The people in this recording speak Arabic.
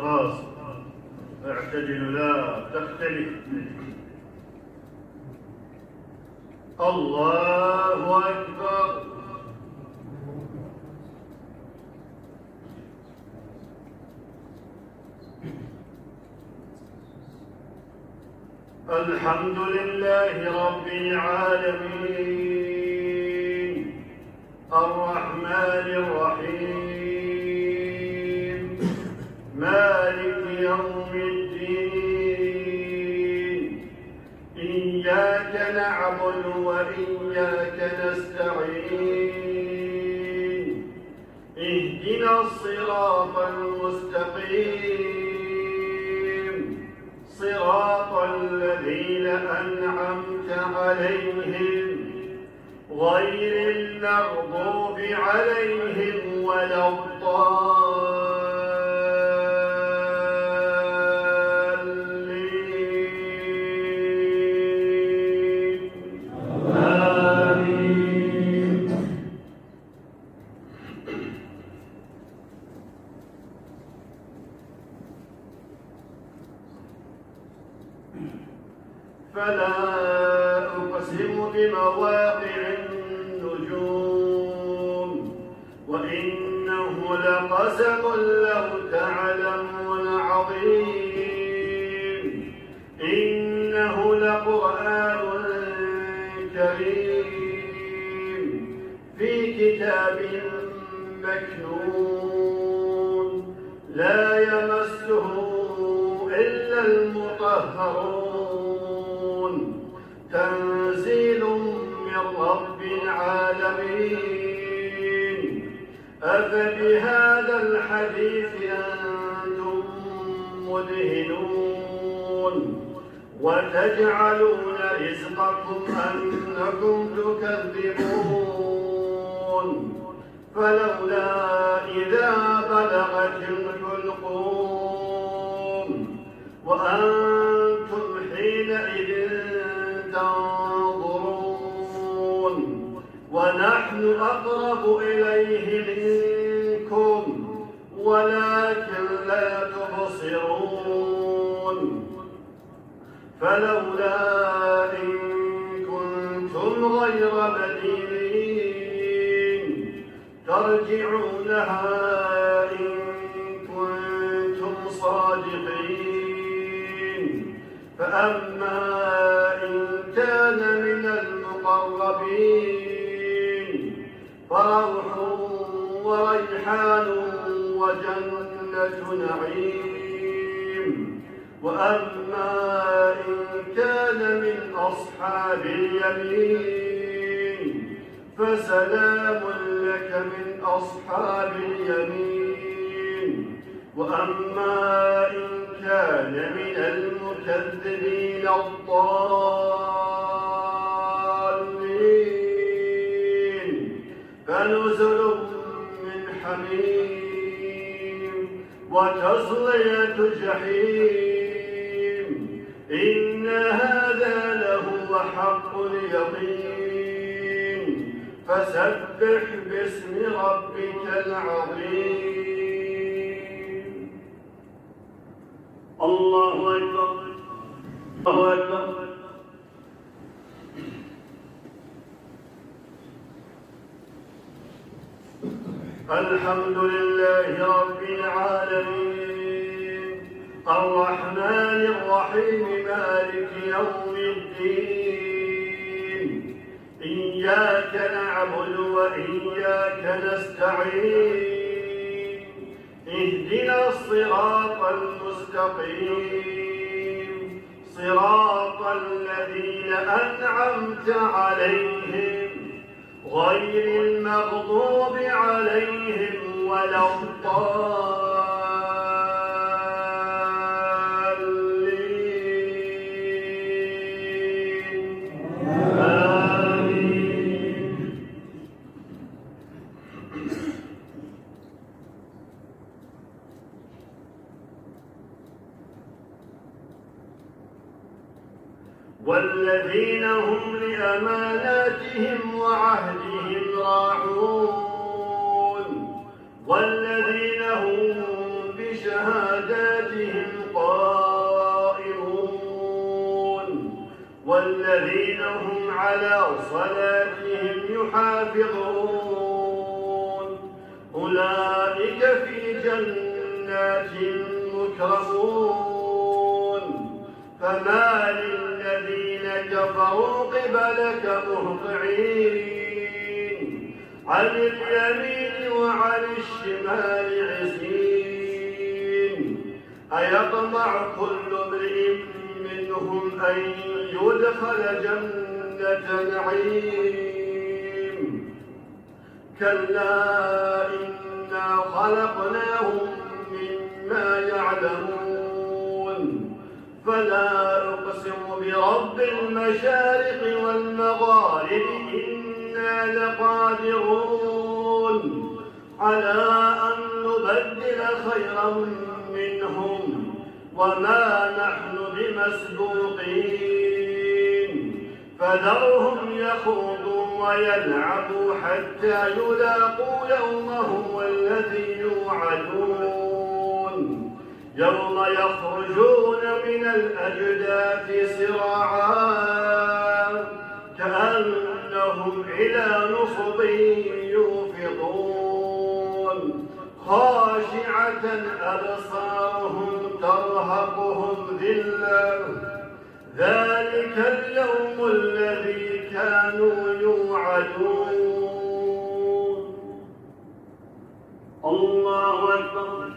خلاص اعتدلوا لا تختلف. الله أكبر. الحمد لله رب العالمين الرحمن الرحيم مالك يوم الدين إياك نعبد وإياك نستعين اهدنا الصراط المستقيم صراط الذين أنعمت عليهم غير المغضوب عليهم ولا الضالين آمين. فلا أقسم بمواقع النجوم وإنه لقسم لو تعلمون عظيم إنه لقرآن كريم في كتاب مكنون لا يمسه إلا المطهرون تنزيل من رب العالمين أفبهذا الحديث أنتم مدهنون وتجعلون رزقكم أنكم تكذبون فلولا إذا بلغت الحلقوم وأنتم حينئذ تنظرون ونحن أقرب إليه منكم ولكن لا تبصرون فلولا إن كنتم غير مدينين ترجعونها إن كنتم صادقين فأما إن كان من المقربين فروح وريحان وجنة نعيم وأما إن كان من أصحاب اليمين فسلام لك من أصحاب اليمين وأما إن كان من المكذبين الضالين فنزل من حميم وتصلية جحيم إن هذا لهو حق اليقين فسبح باسم ربك العظيم. الله أكبر الله أكبر. الحمد لله رب العالمين الرحمن الرحيم مالك يوم الدين إياك نعبد وإياك نستعين اهدنا الصراط المستقيم صراط الذين أنعمت عليهم غير المغضوب عليهم ولا الضالين آمين. والذين هم لأماناتهم وعهدهم راعون والذين هم بشهاداتهم والذين هم على صلاتهم يحافظون أولئك في جنات مكرمون فما للذين كفروا قبلك مهطعين عن اليمين وعن الشمال عزين أيطمع كل امرئ منهم أن يدخل جنة نعيم كلا إنا خلقناهم مما يعلمون فلا أقسم برب المشارق والمغارب إنا لقادرون على أن نبدل خيرا منهم وما نحن بمسبوقين فذرهم يخوضوا ويلعبوا حتى يلاقوا يومهم الذي يوعدون يوم يخرجون من الأجداث سراعا كأنهم إلى نصب يوفضون خاشعة أبصارهم ترهقهم ذلة ذلك اليوم الذي كانوا يوعدون الله أكبر